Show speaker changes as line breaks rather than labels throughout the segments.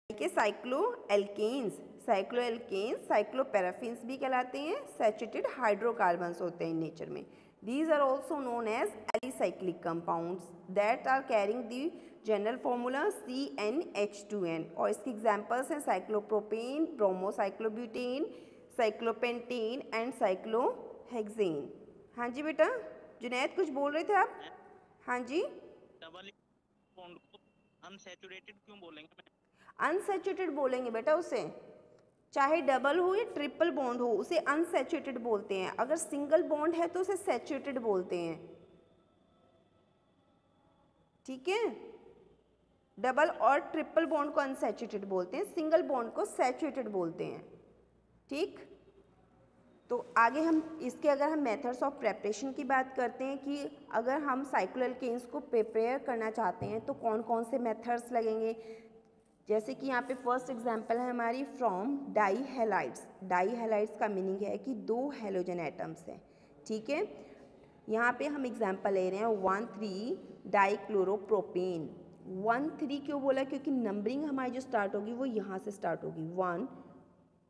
के साइक्लोएल्केन्स, साइक्लोपैराफिन्स भी कहलाते हैं, सैचुरेटेड हाइड्रोकार्बन्स होते हैं इन नेचर में। These are also known as alicyclic compounds that are carrying the general formula CnH2n और इसके एग्जाम्पल्स हैं साइक्लोप्रोपेन, ब्रोमोसाइक्लोब्यूटेन, साइक्लोपेंटेन एंड साइक्लोहेक्सेन। हाँ जी बेटा, जुनैद कुछ बोल रहे थे आप? हाँ जी,
डबल बॉन्ड को अनसैचुरेटेड क्यों बोलेंगे?
अनसैचुरेटेड बोलेंगे बेटा उसे, चाहे डबल हो या ट्रिपल बॉन्ड हो उसे अनसैचुरेटेड बोलते हैं। अगर सिंगल बॉन्ड है तो उसे सैचुरेटेड बोलते हैं, ठीक है। डबल और ट्रिपल बॉन्ड को अनसैचुरेटेड बोलते हैं, सिंगल बॉन्ड को सैचुरेटेड बोलते हैं, ठीक। तो आगे हम इसके अगर हम मेथड्स ऑफ प्रेपरेशन की बात करते हैं कि अगर हम साइक्लोएल्केन्स को प्रिपेयर करना चाहते हैं तो कौन कौन से मेथड्स लगेंगे। जैसे कि यहाँ पे फर्स्ट एग्जांपल है हमारी from dihalides. Dihalides का मीनिंग है कि 2 हेलोजन एटम्स हैं, ठीक है। यहाँ पे हम एग्जांपल ले रहे हैं 1,3 डाइक्लोरोप्रोपेन। 1,3 क्यों बोला? क्योंकि नंबरिंग हमारी जो स्टार्ट होगी वो यहाँ से स्टार्ट होगी, 1,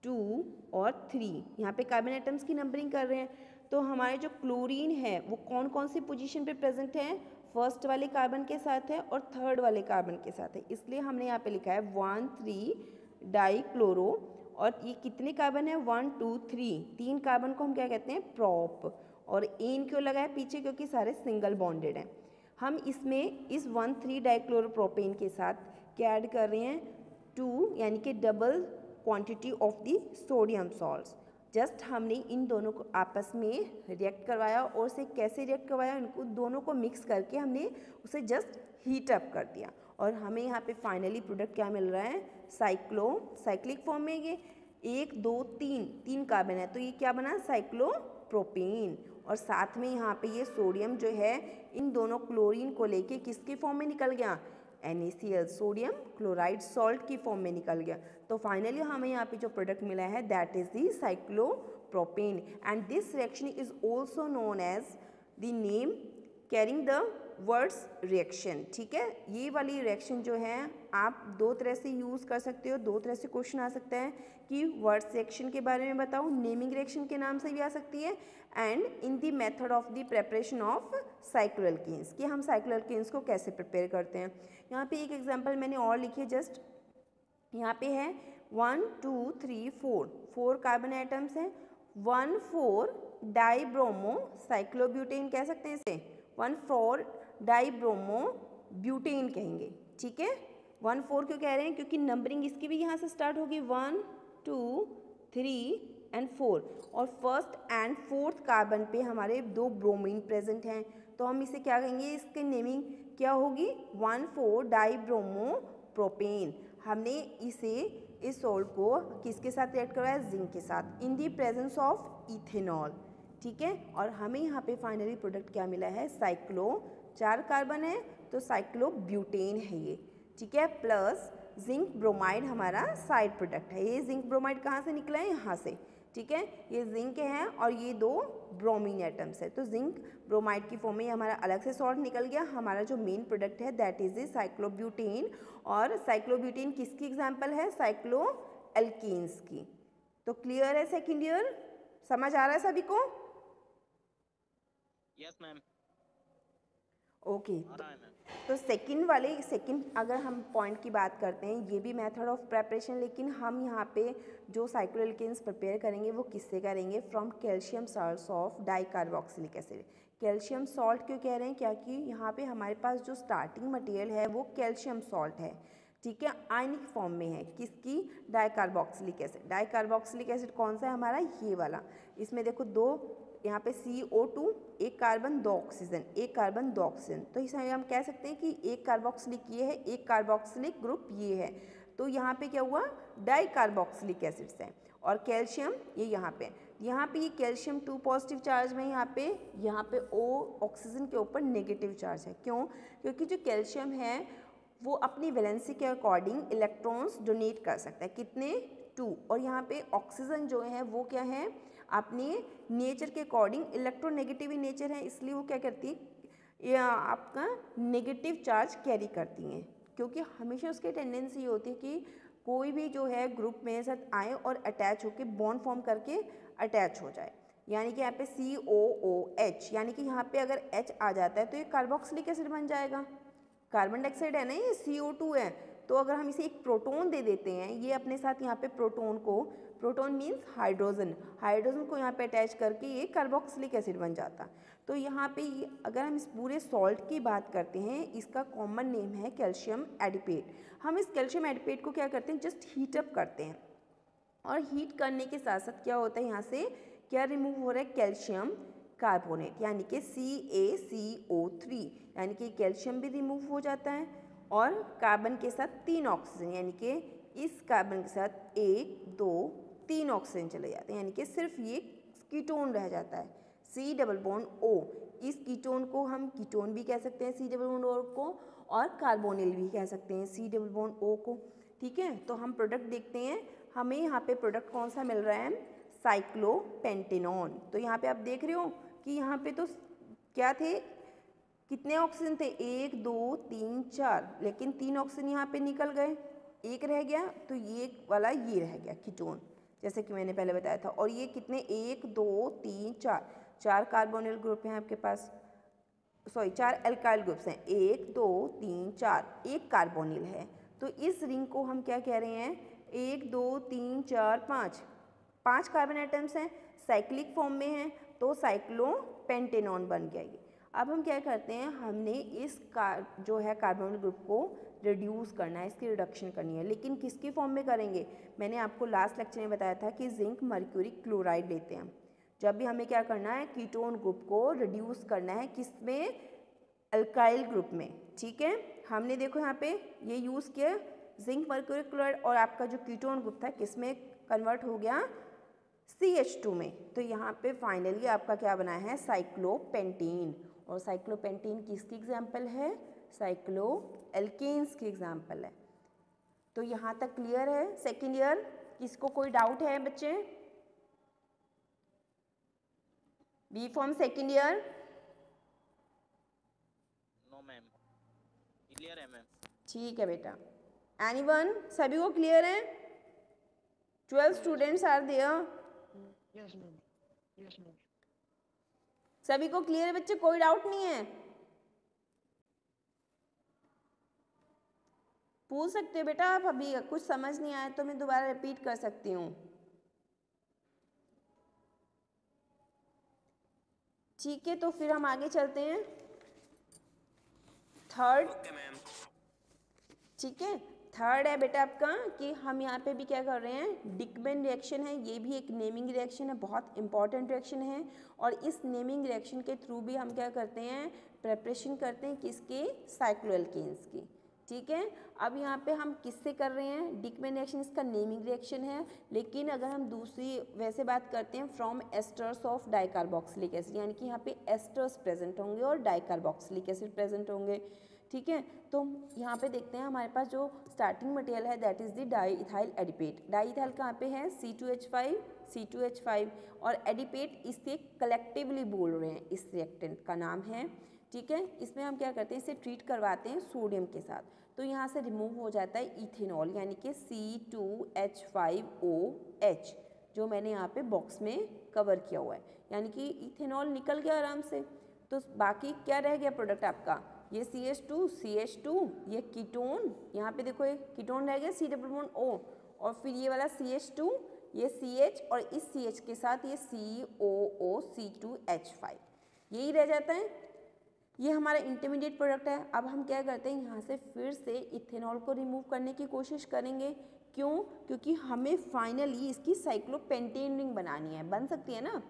2 और 3। यहाँ पे कार्बन एटम्स की नंबरिंग कर रहे हैं। तो हमारे जो क्लोरीन है वो कौन कौन सी पोजीशन पे प्रेजेंट है? फर्स्ट वाले कार्बन के साथ है और थर्ड वाले कार्बन के साथ है, इसलिए हमने यहाँ पे लिखा है 1,3 डाइक्लोरो। और ये कितने कार्बन है? 1, 2, 3, 3 कार्बन को हम क्या कहते हैं? प्रॉप। और एन क्यों लगा है पीछे? क्योंकि सारे सिंगल बॉन्डेड हैं। हम इसमें इस 1,3 डाइक्लोरोप्रोपेन के साथ क्या ऐड कर रहे हैं? 2 यानी कि double quantity of the sodium salts. Just हमने इन दोनों को आपस में रिएक्ट करवाया और उसे कैसे रिएक्ट करवाया? इनको दोनों को मिक्स करके हमने उसे जस्ट हीट अप कर दिया और हमें यहाँ पे फाइनली प्रोडक्ट क्या मिल रहा है? साइक्लिक फॉर्म में ये 1, 2, 3 कार्बन है, तो ये क्या बना? साइक्लोप्रोपेन। और साथ में यहाँ पे ये सोडियम जो है इन दोनों क्लोरीन को लेके किसके फॉर्म में निकल गया? NaCl, सोडियम क्लोराइड सॉल्ट की फॉर्म में निकल गया। तो फाइनली हमें यहाँ पे जो प्रोडक्ट मिला है that is the cyclopropane and this reaction is also known as the name carrying the Wurtz reaction, ठीक है। ये वाली रिएक्शन जो है आप 2 तरह से यूज़ कर सकते हो, 2 तरह से क्वेश्चन आ सकता है कि वर्ड्स रिएक्शन के बारे में बताओ, नेमिंग रिएक्शन के नाम से भी आ सकती है, and in the method of the preparation of cycloalkenes कि हम साइक्लोएल्केन्स को कैसे प्रिपेयर करते हैं। यहाँ पे एक एग्जांपल मैंने और लिखी है, जस्ट यहाँ पे है 1, 2, 3, 4 कार्बन एटम्स हैं। 1,4 डाइब्रोमो साइक्लोब्यूटेन कह सकते हैं इसे, 1,4 डाइब्रोमो ब्यूटेन कहेंगे, ठीक है। 1,4 क्यों कह रहे हैं? क्योंकि नंबरिंग इसकी भी यहाँ से स्टार्ट होगी 1, 2, 3 एंड 4 और फर्स्ट एंड फोर्थ कार्बन पे हमारे 2 ब्रोमीन प्रेजेंट हैं, तो हम इसे क्या कहेंगे? इसकी नेमिंग क्या होगी? 1,4 डाइब्रोमो प्रोपेन। हमने इस सॉल्ट को किसके साथ रिएक्ट करवाया? जिंक के साथ इन दी प्रेजेंस ऑफ इथेनॉल, ठीक है। और हमें यहाँ पे फाइनली प्रोडक्ट क्या मिला है? 4 कार्बन है तो साइक्लोब्यूटेन है ये, ठीक है, प्लस जिंक ब्रोमाइड हमारा साइड प्रोडक्ट है। ये जिंक ब्रोमाइड कहाँ से निकला है? यहाँ से, ठीक है। ये जिंक है और ये 2 ब्रोमीन एटम्स है, तो जिंक ब्रोमाइड की फॉर्म में हमारा अलग से सॉल्ट निकल गया। हमारा जो मेन प्रोडक्ट है दैट इज द साइक्लोब्यूटेन। और साइक्लोब्यूटेन किसकी एग्जांपल है? साइक्लोएल्केन्स की। तो क्लियर है सेकंड ईयर? समझ आ रहा है सभी को?
Yes ma'am.
ओके, तो सेकंड अगर हम पॉइंट की बात करते हैं, ये भी मेथड ऑफ प्रेपरेशन, लेकिन हम यहाँ पे जो साइक्लोएल्केन्स प्रिपेयर करेंगे वो किससे करेंगे? From calcium salts of dicarboxylic acid. Calcium salt क्यों कह रहे हैं? क्योंकि यहाँ पे हमारे पास जो स्टार्टिंग मटेरियल है वो कैल्शियम सॉल्ट है, ठीक है, आयनिक फॉर्म में है। किसकी? Dicarboxylic acid. डाइकार्बोक्सिलिक एसिड कौन सा है हमारा? ये वाला। इसमें देखो 2 यहाँ पे CO2, 1 carbon 2 oxygen, 1 carbon 2 oxygen, तो इसे हम कह सकते हैं कि 1 कार्बोक्सिलिक ये है, 1 कार्बोक्सिलिक ग्रुप ये है। तो यहाँ पे क्या हुआ? डाइकार्बोक्सिलिक एसिड्स हैं। और कैल्शियम ये यहाँ पे ये कैल्शियम 2 पॉजिटिव चार्ज में, यहाँ पे O ऑक्सीजन के ऊपर नेगेटिव चार्ज है। क्यों? क्योंकि जो कैल्शियम है वो अपनी वैलेंसी के अकॉर्डिंग इलेक्ट्रॉन्स डोनेट कर सकता है, कितने? 2। और यहाँ पे ऑक्सीजन जो है वो क्या है? अपने नेचर के अकॉर्डिंग इलेक्ट्रोनेगेटिव ही नेचर है, इसलिए वो क्या करती है? ये आपका नेगेटिव चार्ज कैरी करती हैं, क्योंकि हमेशा उसकी टेंडेंसी होती है कि कोई भी जो है ग्रुप में साथ आए और अटैच होके बॉन्ड फॉर्म करके अटैच हो जाए। यानी कि यहाँ पे COOH, यानी कि यहाँ पे अगर H आ जाता है तो ये कार्बोक्सिलिक एसिड बन जाएगा। कार्बन डाइऑक्साइड है ना, ये CO2 है, तो अगर हम इसे एक प्रोटॉन दे देते हैं, ये अपने साथ यहाँ पे प्रोटॉन मीन्स हाइड्रोजन को यहाँ पे अटैच करके ये कार्बोक्सिलिक एसिड बन जाता। तो यहाँ पे अगर हम इस पूरे सॉल्ट की बात करते हैं, इसका कॉमन नेम है कैल्शियम एडिपेट। हम इस कैल्शियम एडिपेट को क्या करते हैं, जस्ट हीट अप करते हैं, और हीट करने के साथ साथ क्या होता है, यहाँ से क्या रिमूव हो रहा है, कैल्शियम कार्बोनेट, यानी कि CaCO3, यानी कि कैल्शियम भी रिमूव हो जाता है, और कार्बन के साथ 3 ऑक्सीजन, यानी कि इस कार्बन के साथ 1 2 3 ऑक्सीजन चले जाते हैं, यानी कि सिर्फ ये कीटोन रह जाता है, C डबल बॉन्ड O। इस कीटोन को हम कीटोन भी कह सकते हैं C डबल बॉन्ड O को, और कार्बोनिल भी कह सकते हैं C डबल बॉन्ड O को। ठीक है, तो हम प्रोडक्ट देखते हैं, हमें यहाँ पे प्रोडक्ट कौन सा मिल रहा है, साइक्लोपेंटेनॉन। तो यहाँ पे आप देख रहे हो कि यहाँ पे तो क्या थे, कितने ऑक्सीजन थे, 1 2 3 4, लेकिन 3 ऑक्सीजन यहाँ पे निकल गए, एक रह गया, तो ये वाला ये रह गया कीटोन, जैसे कि मैंने पहले बताया था। और ये कितने, 1 2 3 4 कार्बोनिल ग्रुप हैं आपके पास, सॉरी 4 एल्काइल ग्रुप्स हैं, 1 2 3 4, एक कार्बोनिल है। तो इस रिंग को हम क्या कह रहे हैं, 1 2 3 4 5 कार्बन एटम्स हैं, साइक्लिक फॉर्म में हैं, तो साइक्लोपेंटेनॉन बन गया ये। अब हम क्या करते हैं, हमने इस जो है कार्बोनिल ग्रुप को रिड्यूस करना है, इसकी रिडक्शन करनी है, लेकिन किसकी फॉर्म में करेंगे। मैंने आपको लास्ट लेक्चर में बताया था कि जिंक मर्क्यूरी क्लोराइड लेते हैं। जब भी हमें क्या करना है, कीटोन ग्रुप को रिड्यूस करना है, किसमें, अल्काइल ग्रुप में। ठीक है, हमने देखो यहाँ पे ये यूज़ किया जिंक मर्क्यूरी क्लोराइड, और आपका जो कीटोन ग्रुप था किसमें कन्वर्ट हो गया, CH2 में। तो यहाँ पे फाइनली आपका क्या बना है, साइक्लोपेंटीन। और साइक्लोपेंटीन किसकी एग्जाम्पल है, साइक्लो एल्केन्स की एग्जाम्पल है। तो यहाँ तक क्लियर है सेकेंड ईयर, किसको कोई डाउट है बच्चे, B pharm second year.
No ma'am, clear है मैम।
ठीक है बेटा, एनीवन, सभी को क्लियर है, 12 students are there,
yes ma'am, yes ma'am.
सभी को क्लियर है बच्चे, कोई डाउट नहीं है, पूछ सकते हो बेटा आप, अभी कुछ समझ नहीं आया तो मैं दोबारा रिपीट कर सकती हूँ। ठीक है, तो फिर हम आगे चलते हैं, थर्ड। ठीक है, थर्ड है बेटा आपका कि हम यहाँ पे भी क्या कर रहे हैं, डिकमैन रिएक्शन है, ये भी एक नेमिंग रिएक्शन है, बहुत इंपॉर्टेंट रिएक्शन है। और इस नेमिंग रिएक्शन के थ्रू भी हम क्या करते हैं, प्रिपरेशन करते हैं किसके, साइक्लोएल्केन्स की। ठीक है, अब यहाँ पे हम किससे कर रहे हैं, डिकमैन रिएक्शन इसका नेमिंग रिएक्शन है, लेकिन अगर हम दूसरी वैसे बात करते हैं, from asters of dicarboxylic acid, यानी कि यहाँ पे एस्टर्स प्रेजेंट होंगे और डाइकार्बोक्सिलिक एसिड प्रेजेंट होंगे। ठीक है, तो यहाँ पे देखते हैं हमारे पास जो स्टार्टिंग मटेरियल है that is the diethyl adipate. Diethyl कहाँ पे है, C2H5, और एडिपेट इससे कलेक्टिवली बोल रहे हैं, इस रिएक्टेंट का नाम है। ठीक है, इसमें हम क्या करते हैं, इसे ट्रीट करवाते हैं सोडियम के साथ, तो यहाँ से रिमूव हो जाता है इथेनॉल, यानी कि C2H5OH, जो मैंने यहाँ पे बॉक्स में कवर किया हुआ है, यानी कि इथेनॉल निकल गया आराम से। तो बाकी क्या रह गया प्रोडक्ट आपका, ये CH2, ये कीटोन, यहाँ पे देखो ये कीटोन रह गया C डबल बॉन्ड O, और फिर ये वाला CH2, ये CH, और इस CH के साथ ये COOC2H5, यही रह जाता है। ये हमारा इंटरमीडिएट प्रोडक्ट है। अब हम क्या करते हैं, यहाँ से फिर से इथेनॉल को रिमूव करने की कोशिश करेंगे। क्यों, क्योंकि हमें फाइनली इसकी साइक्लोपेंटेन रिंग बनानी है, बन सकती है ना,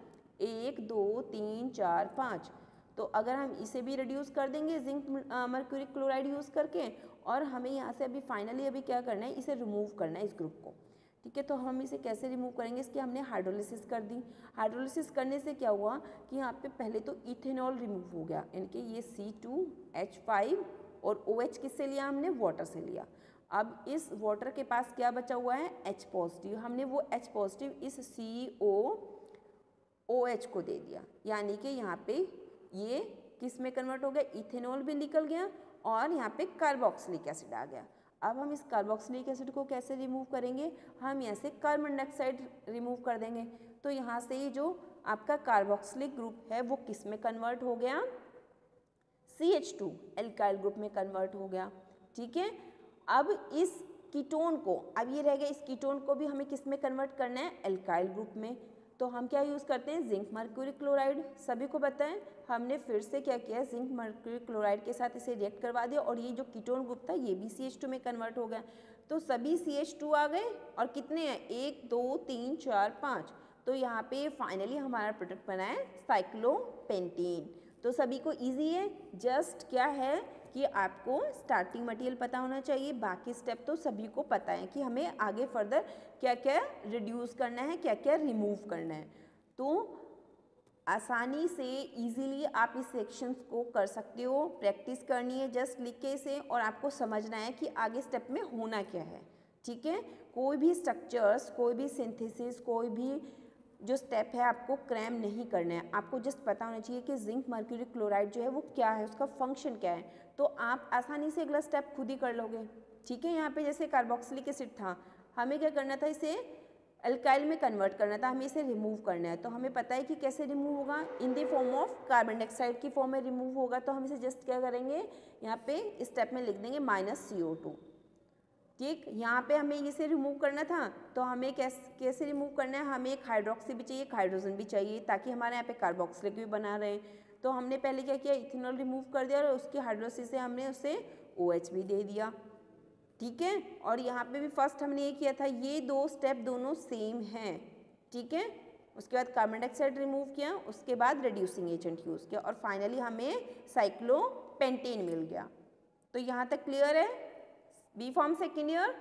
1 2 3 4 5। तो अगर हम इसे भी रिड्यूस कर देंगे जिंक मर्क्यूरी क्लोराइड यूज़ करके, और हमें यहाँ से अभी फाइनली अभी क्या करना है, इसे रिमूव करना है इस ग्रुप को। ठीक है, तो हम इसे कैसे रिमूव करेंगे, इसकी हमने हाइड्रोलिसिस कर दी। हाइड्रोलिसिस करने से क्या हुआ कि यहाँ पे पहले तो इथेनॉल रिमूव हो गया, यानी कि ये C2H5 और OH किससे लिया हमने, वाटर से लिया। अब इस वाटर के पास क्या बचा हुआ है, H पॉजिटिव, हमने वो H पॉजिटिव इस COOH को दे दिया, यानी कि यहाँ पे ये किस में कन्वर्ट हो गया, इथेनॉल भी निकल गया, और यहाँ पे कार्बोक्सिलिक एसिड आ गया। अब हम इस कार्बोक्सिलिक एसिड को कैसे रिमूव करेंगे, हम यहाँ से कार्बन डाइऑक्साइड रिमूव कर देंगे। तो यहाँ से ये जो आपका कार्बोक्सिलिक ग्रुप है वो किस में कन्वर्ट हो गया, CH2 एल्काइल ग्रुप में कन्वर्ट हो गया। ठीक है, अब इस कीटोन को, अब ये रह गया, इस कीटोन को भी हमें किस में कन्वर्ट करना है, एल्काइल ग्रुप में। तो हम क्या यूज़ करते हैं, जिंक मर्क्यूरी क्लोराइड। सभी को पता है, हमने फिर से क्या किया, जिंक मर्क्यूरी क्लोराइड के साथ इसे रिएक्ट करवा दिया और ये जो कीटोन ग्रुप था ये भी CH2 में कन्वर्ट हो गया। तो सभी CH2 आ गए और कितने हैं, 1 2 3 4 5। तो यहाँ पे फाइनली हमारा प्रोडक्ट बना है साइक्लोपेंटेन। तो सभी को ईजी है, जस्ट क्या है कि आपको स्टार्टिंग मटेरियल पता होना चाहिए, बाकी स्टेप तो सभी को पता है कि हमें आगे फर्दर क्या क्या रिड्यूस करना है, क्या क्या रिमूव करना है। तो आसानी से इजीली आप इस सेक्शंस को कर सकते हो, प्रैक्टिस करनी है जस्ट लिख के इसे, और आपको समझना है कि आगे स्टेप में होना क्या है। ठीक है, कोई भी स्ट्रक्चर्स, कोई भी सिंथेसिस, कोई भी जो स्टेप है आपको क्रैम नहीं करना है, आपको जस्ट पता होना चाहिए कि जिंक मर्क्यूरी क्लोराइड जो है वो क्या है, उसका फंक्शन क्या है। तो आप आसानी से अगला स्टेप खुद ही कर लोगे। ठीक है, यहाँ पे जैसे कार्बोक्सिलिक एसिड था, हमें क्या करना था, इसे अल्काइल में कन्वर्ट करना था, हमें इसे रिमूव करना है। तो हमें पता है कि कैसे रिमूव होगा, in the form of carbon dioxide की फॉर्म में रिमूव होगा। तो हम इसे जस्ट क्या करेंगे, यहाँ पे इस स्टेप में लिख देंगे -CO2। ठीक, यहाँ पे हमें इसे रिमूव करना था, तो हमें कैसे रिमूव करना है, हमें एक हाइड्रोक्सी भी चाहिए, एक हाइड्रोजन भी चाहिए, ताकि हमारे यहाँ पे कार्बोक्सिलिक भी बना रहे। तो हमने पहले क्या किया, इथेनॉल रिमूव कर दिया और उसकी हाइड्रोक्सी से हमने उसे OH भी दे दिया। ठीक है, और यहाँ पे भी फर्स्ट हमने ये किया था, ये दो स्टेप दोनों सेम हैं। ठीक है, उसके बाद कार्बन डाइऑक्साइड रिमूव किया, उसके बाद रिड्यूसिंग एजेंट यूज़ किया और फाइनली हमें साइक्लोपेंटेन मिल गया। तो यहाँ तक क्लियर है, B pharm second year?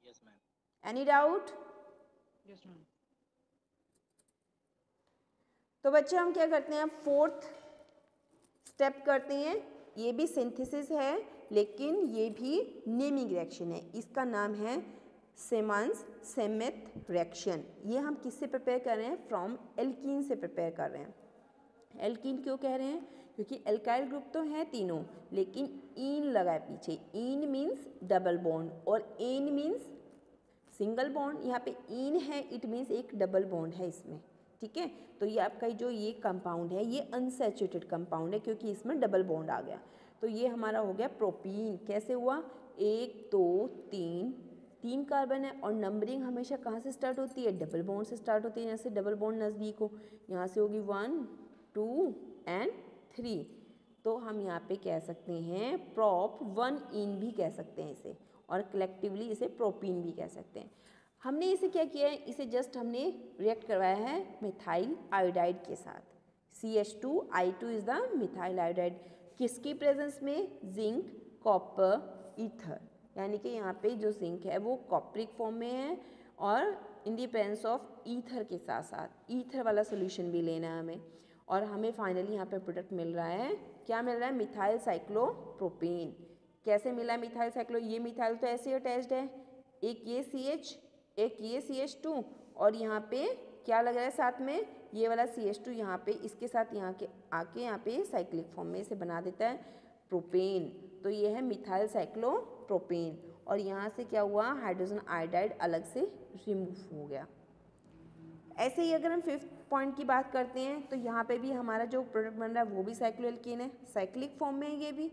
Yes ma'am.
Any doubt?
Yes ma'am.
तो बच्चे हम क्या करते हैं, फोर्थ स्टेप करते हैं। ये भी सिंथेसिस है लेकिन ये भी नेमिंग रिएक्शन है। इसका नाम है सेमंस सेमिथ रिएक्शन। ये हम किससे प्रिपेयर कर रहे हैं, फ्रॉम एल्कीन से प्रिपेयर कर रहे हैं। एल्कीन क्यों कह रहे हैं, क्योंकि एल्काइल ग्रुप तो है तीनों, लेकिन ईन लगा है पीछे। ईन मीन्स डबल बॉन्ड और एन मीन्स सिंगल बॉन्ड। यहाँ पे ईन है, इट मीन्स एक डबल बॉन्ड है इसमें। ठीक है, तो ये आपका जो ये कंपाउंड है ये अनसैचुरेटेड कंपाउंड है क्योंकि इसमें डबल बॉन्ड आ गया। तो ये हमारा हो गया प्रोपीन। कैसे हुआ, 1 2 3 कार्बन है और नंबरिंग हमेशा कहाँ से स्टार्ट होती है, डबल बॉन्ड से स्टार्ट होती है। यहाँ से डबल बॉन्ड नज़दीक हो, यहाँ से होगी 1 2 एंड 3। तो हम यहाँ पे कह सकते हैं प्रोप 1 इन भी कह सकते हैं इसे, और कलेक्टिवली इसे प्रोपीन भी कह सकते हैं। हमने इसे क्या किया है, इसे जस्ट हमने रिएक्ट करवाया है मिथाइल आयोडाइड के साथ। CH2I2 is the methyl iodide. किसकी प्रेजेंस में, जिंक कॉपर ईथर, यानी कि यहाँ पे जो जिंक है वो कॉपरिक फॉर्म में है और in the presence of ether के साथ साथ ईथर वाला सोल्यूशन भी लेना है हमें। और हमें फाइनली यहाँ पे प्रोडक्ट मिल रहा है, क्या मिल रहा है, मिथाइल साइक्लोप्रोपेन। कैसे मिला मिथाइल साइक्लो, ये मिथाइल तो ऐसे अटैच्ड है, एक ये CH एक ये CH2 और यहाँ पे क्या लग रहा है साथ में, ये वाला CH2 यहाँ पे इसके साथ यहाँ के आके यहाँ पे साइक्लिक फॉर्म में इसे बना देता है प्रोपेन। तो ये है मिथाइल साइक्लोप्रोपेन और यहाँ से क्या हुआ, हाइड्रोजन आयोडाइड अलग से रिमूव हो गया। ऐसे ही अगर हम 5th पॉइंट की बात करते हैं तो यहाँ पे भी हमारा जो प्रोडक्ट बन रहा है वो भी साइक्लोएल्कीन है, साइक्लिक फॉर्म में है ये भी।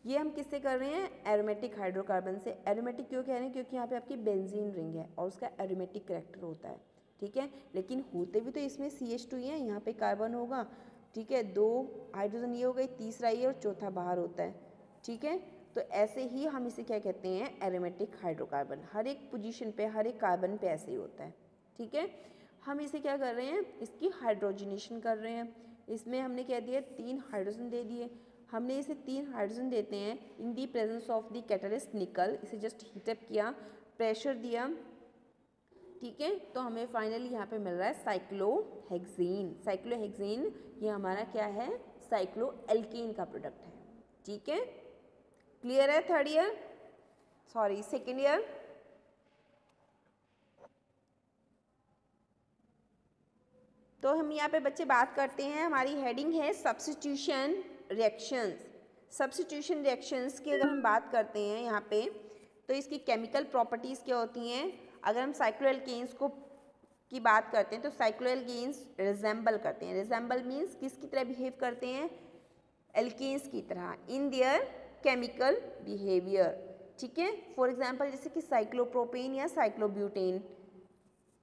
ये हम किससे कर रहे हैं, एरोमेटिक हाइड्रोकार्बन से। एरोमेटिक क्यों कह रहे हैं, क्योंकि यहाँ पे आपकी बेंजीन रिंग है और उसका एरोमेटिक कैरेक्टर होता है। ठीक है, लेकिन होते भी तो इसमें CH2 ही है, यहाँ पे कार्बन होगा। ठीक है, 2 हाइड्रोजन ये हो गई, तीसरा ये और चौथा बाहर होता है। ठीक है, तो ऐसे ही हम इसे क्या कहते हैं, एरोमेटिक हाइड्रोकार्बन। हर एक पोजीशन पे, हर एक कार्बन पे ऐसे ही होता है। ठीक है, हम इसे क्या कर रहे हैं, इसकी हाइड्रोजनेशन कर रहे हैं। इसमें हमने कह दिया 3 हाइड्रोजन दे दिए। हमने इसे 3 हाइड्रोजन देते हैं in the presence of the catalyst nickel. इसे जस्ट हीटअप किया, प्रेशर दिया। ठीक है, तो हमें फाइनली यहाँ पे मिल रहा है साइक्लोहेक्सेन। साइक्लोहेक्सेन ये हमारा क्या है, साइक्लोएल्केन का प्रोडक्ट है। ठीक है, क्लियर है, third year, sorry second year. तो हम यहाँ पे बच्चे बात करते हैं, हमारी हेडिंग है सब्स्टिट्यूशन रिएक्शंस। सब्स्टिट्यूशन रिएक्शंस की अगर हम बात करते हैं यहाँ पे, तो इसकी केमिकल प्रॉपर्टीज़ क्या होती हैं। अगर हम साइक्लोएल्केन्स को की बात करते हैं तो साइक्लोएल्केन्स रिजेंबल करते हैं। रिजेंबल मीन्स किसकी तरह बिहेव करते हैं, एल्केन्स की तरह इन देयर केमिकल बिहेवियर, ठीक है। फॉर एग्जांपल जैसे कि साइक्लोप्रोपेन या साइक्लोब्यूटेन,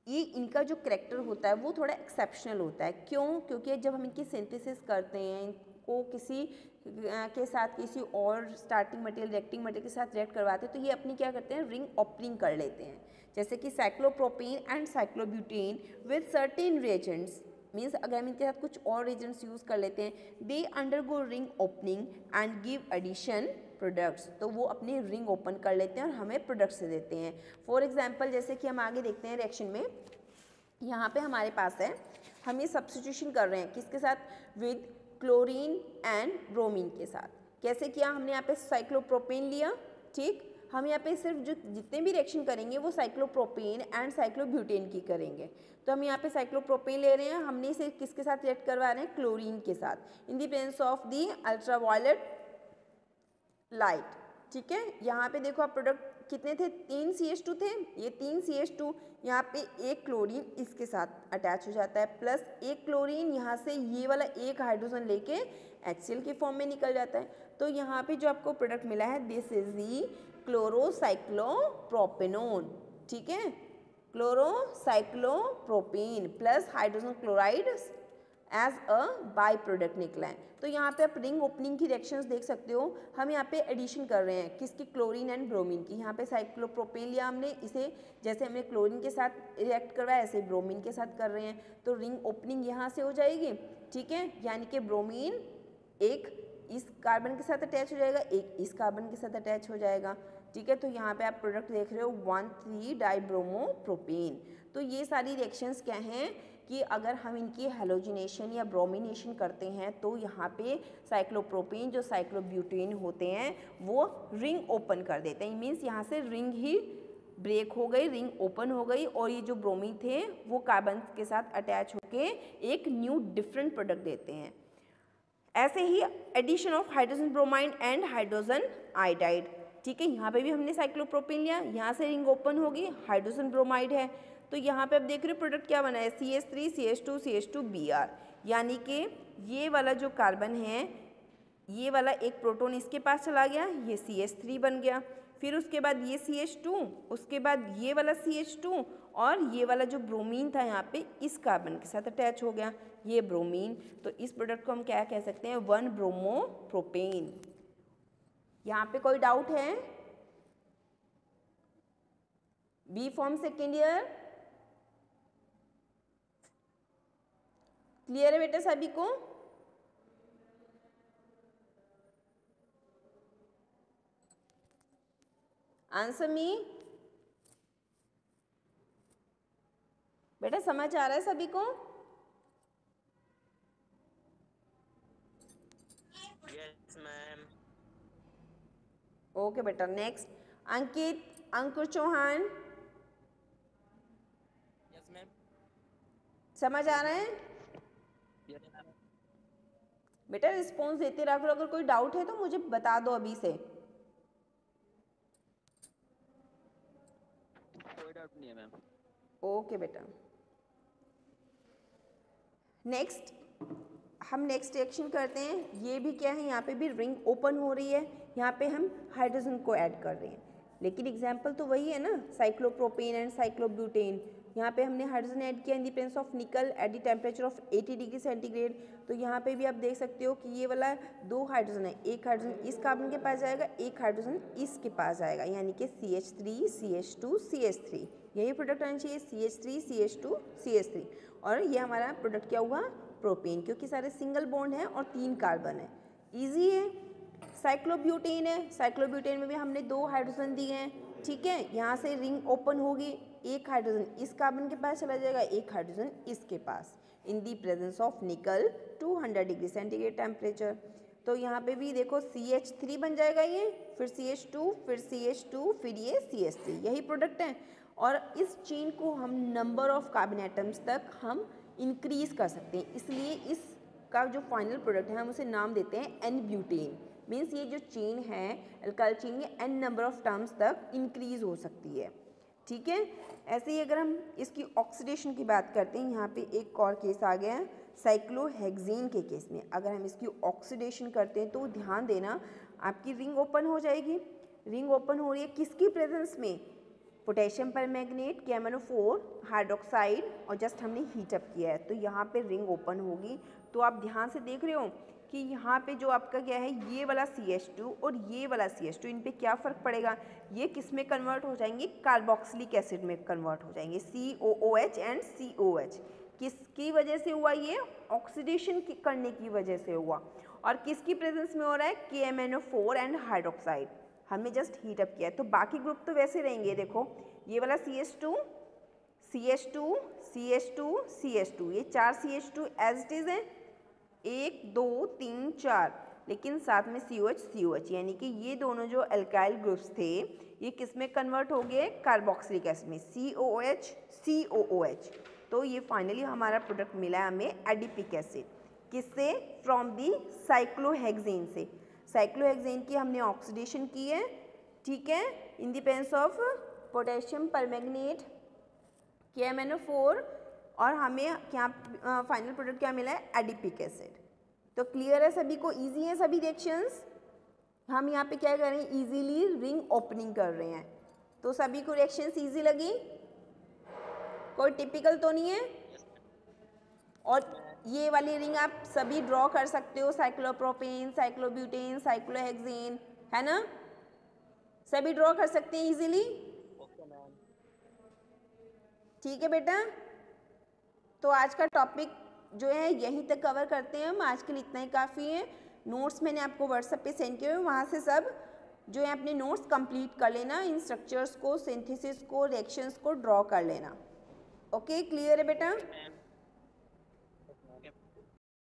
ये इनका जो करेक्टर होता है वो थोड़ा एक्सेप्शनल होता है। क्यों? क्योंकि जब हम इनकी सिंथेसिस करते हैं, इनको किसी के साथ किसी और स्टार्टिंग मटेरियल रिएक्टिंग मटेरियल के साथ रिएक्ट करवाते हैं तो ये अपनी क्या करते हैं, रिंग ओपनिंग कर लेते हैं। जैसे कि cyclopropane and cyclobutane with certain reagents, means अगर हम इनके साथ कुछ और रिएजेंट्स यूज़ कर लेते हैं, they undergo ring opening and give addition products, तो वो अपनी रिंग ओपन कर लेते हैं और हमें प्रोडक्ट्स देते हैं। फॉर एग्जांपल जैसे कि हम आगे देखते हैं रिएक्शन में, यहाँ पे हमारे पास है, हम ये सब्स्टिट्यूशन कर रहे हैं किसके साथ, विद क्लोरीन एंड ब्रोमीन के साथ। कैसे किया, हमने यहाँ पे साइक्लोप्रोपेन लिया, ठीक। हम यहाँ पे सिर्फ जो जितने भी रिएक्शन करेंगे वो साइक्लोप्रोपेन एंड साइक्लोब्यूटेन की करेंगे। तो हम यहाँ पे साइक्लोप्रोपेन ले रहे हैं, हमने इसे किसके साथ रिएक्ट करवा रहे हैं, क्लोरीन के साथ, in the presence of the ultraviolet light, ठीक है। यहाँ पे देखो आप प्रोडक्ट कितने थे, 3 CH2 थे, ये 3 CH2, यहाँ पे एक क्लोरीन इसके साथ अटैच हो जाता है, प्लस एक क्लोरीन यहाँ से ये वाला एक हाइड्रोजन लेके HCl के फॉर्म में निकल जाता है। तो यहाँ पे जो आपको प्रोडक्ट मिला है, दिस इज दी क्लोरोसाइक्लोप्रोपेनोन, ठीक है, chlorocyclopropane plus hydrogen chloride as a byproduct निकला है। तो यहाँ पे आप रिंग ओपनिंग की रिएक्शंस देख सकते हो। हम यहाँ पे एडिशन कर रहे हैं किसकी, क्लोरीन एंड ब्रोमीन की। यहाँ पे साइक्लोप्रोपेन लिया हमने, इसे जैसे हमने क्लोरीन के साथ रिएक्ट करवाया ऐसे ब्रोमीन के साथ कर रहे हैं, तो रिंग ओपनिंग यहाँ से हो जाएगी, ठीक है। यानी कि ब्रोमीन एक इस कार्बन के साथ अटैच हो जाएगा, एक इस कार्बन के साथ अटैच हो जाएगा, ठीक है। तो यहाँ पे आप प्रोडक्ट देख रहे हो 1,3-डाइब्रोमोप्रोपेन। तो ये सारी रिएक्शंस क्या हैं कि अगर हम इनकी हेलोजिनेशन या ब्रोमिनेशन करते हैं तो यहाँ पे साइक्लोप्रोपेन जो साइक्लोब्यूटेन होते हैं वो रिंग ओपन कर देते हैं। मीन्स यहाँ से रिंग ही ब्रेक हो गई, रिंग ओपन हो गई, और ये जो ब्रोमीन थे वो कार्बन के साथ अटैच होके एक न्यू डिफरेंट प्रोडक्ट देते हैं। ऐसे ही addition of hydrogen bromide and hydrogen iodide, ठीक है। यहाँ पे भी हमने साइक्लोप्रोपेन लिया, यहाँ से रिंग ओपन होगी, हाइड्रोजन ब्रोमाइड है, तो यहाँ पे आप देख रहे हो प्रोडक्ट क्या बना है, CH3 CH2 CH2 Br, यानी कि ये वाला जो कार्बन है, ये वाला एक प्रोटॉन इसके पास चला गया, ये CH3 बन गया, फिर उसके बाद ये CH2, उसके बाद ये वाला CH2, और ये वाला जो ब्रोमीन था यहाँ पे इस कार्बन के साथ अटैच हो गया, ये ब्रोमीन। तो इस प्रोडक्ट को हम क्या कह सकते हैं, 1-ब्रोमोप्रोपेन। यहाँ पे कोई डाउट है? B pharm second year clear है बेटा सभी को? Answer me. बेटा समझ आ रहा है सभी को?
Yes ma'am.
ओके बेटा, next Ankit, Ankur Chauhan,
yes ma'am.
समझ आ रहा है?
Yes ma'am.
बेटा रिस्पॉन्स देते रहा करो, अगर कोई डाउट है तो मुझे बता दो अभी से।
कोई डाउट नहीं है मैम।
ओके बेटा, नेक्स्ट हम नेक्स्ट रिएक्शन करते हैं। ये भी क्या है, यहाँ पे भी रिंग ओपन हो रही है, यहाँ पे हम हाइड्रोजन को ऐड कर रहे हैं, लेकिन एग्जाम्पल तो वही है ना, साइक्लोप्रोपेन एंड साइक्लोब्यूटेन। यहाँ पे हमने हाइड्रोजन ऐड किया इन द प्रेजेंस ऑफ निकल at the temperature of 80 degree centigrade. तो यहाँ पे भी आप देख सकते हो कि ये वाला 2 हाइड्रोजन है, एक हाइड्रोजन इस कार्बन के पास जाएगा, एक हाइड्रोजन इसके पास जाएगा, यानी कि CH3 CH2 CH3, यही प्रोडक्ट आना चाहिए, CH3 CH2 CH3। और ये हमारा प्रोडक्ट क्या हुआ, प्रोपेन, क्योंकि सारे सिंगल बॉन्ड हैं और 3 कार्बन है, ईजी है। साइक्लोब्यूटेन है, साइक्लोब्यूटेन में भी हमने 2 हाइड्रोजन दिए हैं, ठीक है। यहाँ से रिंग ओपन होगी, एक हाइड्रोजन इस कार्बन के पास चला जाएगा, एक हाइड्रोजन इसके पास, इन दी प्रेजेंस ऑफ निकल 200 डिग्री सेंटीग्रेड टेम्परेचर। तो यहाँ पे भी देखो CH3 बन जाएगा ये, फिर CH2, फिर CH2, फिर ये CH3, यही प्रोडक्ट है। और इस चेन को हम नंबर ऑफ कार्बन एटम्स तक हम इंक्रीज कर सकते हैं, इसलिए इसका जो फाइनल प्रोडक्ट है हम उसे नाम देते हैं N-ब्यूटेन। मीन्स ये जो चेन है अल्काइल चेन, ये n नंबर ऑफ टर्म्स तक इंक्रीज हो सकती है, ठीक है। ऐसे ही अगर हम इसकी ऑक्सीडेशन की बात करते हैं, यहाँ पे एक और केस आ गया है साइक्लोहेक्सेन के केस में। अगर हम इसकी ऑक्सीडेशन करते हैं तो ध्यान देना आपकी रिंग ओपन हो जाएगी। रिंग ओपन हो रही है किसकी प्रेजेंस में? पोटेशियम परमैंगनेट, KMnO4 हाइड्रोक्साइड, और जस्ट हमने हीटअप किया है तो यहाँ पे रिंग ओपन होगी। तो आप ध्यान से देख रहे हो कि यहाँ पे जो आपका क्या है, ये वाला CH2 और ये वाला CH2, इन पे क्या फ़र्क पड़ेगा? ये किस में कन्वर्ट हो जाएंगे? कार्बोक्सिलिक एसिड में कन्वर्ट हो जाएंगे, COOH एंड COH। किसकी वजह से हुआ? ये ऑक्सीडेशन करने की वजह से हुआ। और किसकी प्रेजेंस में हो रहा है? KMnO4 and hydroxide. हमने जस्ट हीटअप किया है तो बाकी ग्रुप तो वैसे रहेंगे। देखो ये वाला CH2, CH2, CH2, CH2, ये 4 CH2 एज इट इज़ है, 1 2 3 4, लेकिन साथ में COH COH, यानी कि ये दोनों जो अल्काइल ग्रुप्स थे ये किस में कन्वर्ट हो गए? कार्बोक्सिलिक एसिड में, COOH COOH। तो ये फाइनली हमारा प्रोडक्ट मिला हमें एडिपिक एसिड। किससे? फ्रॉम दी साइक्लोहेक्सेन से। साइक्लोहेक्सेन की हमने ऑक्सीडेशन की है, ठीक है, in the presence of potassium permanganate, KMnO4, और हमें क्या फाइनल प्रोडक्ट क्या मिला है? Adipic acid. तो क्लियर है सभी को? इजी है सभी रिएक्शंस। हम यहाँ पे क्या कर रहे हैं? इजीली रिंग ओपनिंग कर रहे हैं। तो सभी को रिएक्शंस इजी लगी? कोई टिपिकल तो नहीं है? और ये वाली रिंग आप सभी ड्रॉ कर सकते हो, साइक्लोप्रोपेन, साइक्लोब्यूटेन, साइक्लोहेक्सेन, है ना? सभी ड्रॉ कर सकते हैं इजीली, ठीक है बेटा। तो आज का टॉपिक जो है यहीं तक कवर करते हैं हम। आज के लिए इतना ही काफ़ी है। नोट्स मैंने आपको व्हाट्सएप पे सेंड किए हुए, वहाँ से सब जो है अपने नोट्स कंप्लीट कर लेना, इन स्ट्रक्चर्स को, सिंथेसिस को, रिएक्शंस को ड्रॉ कर लेना। ओके, क्लियर है बेटा?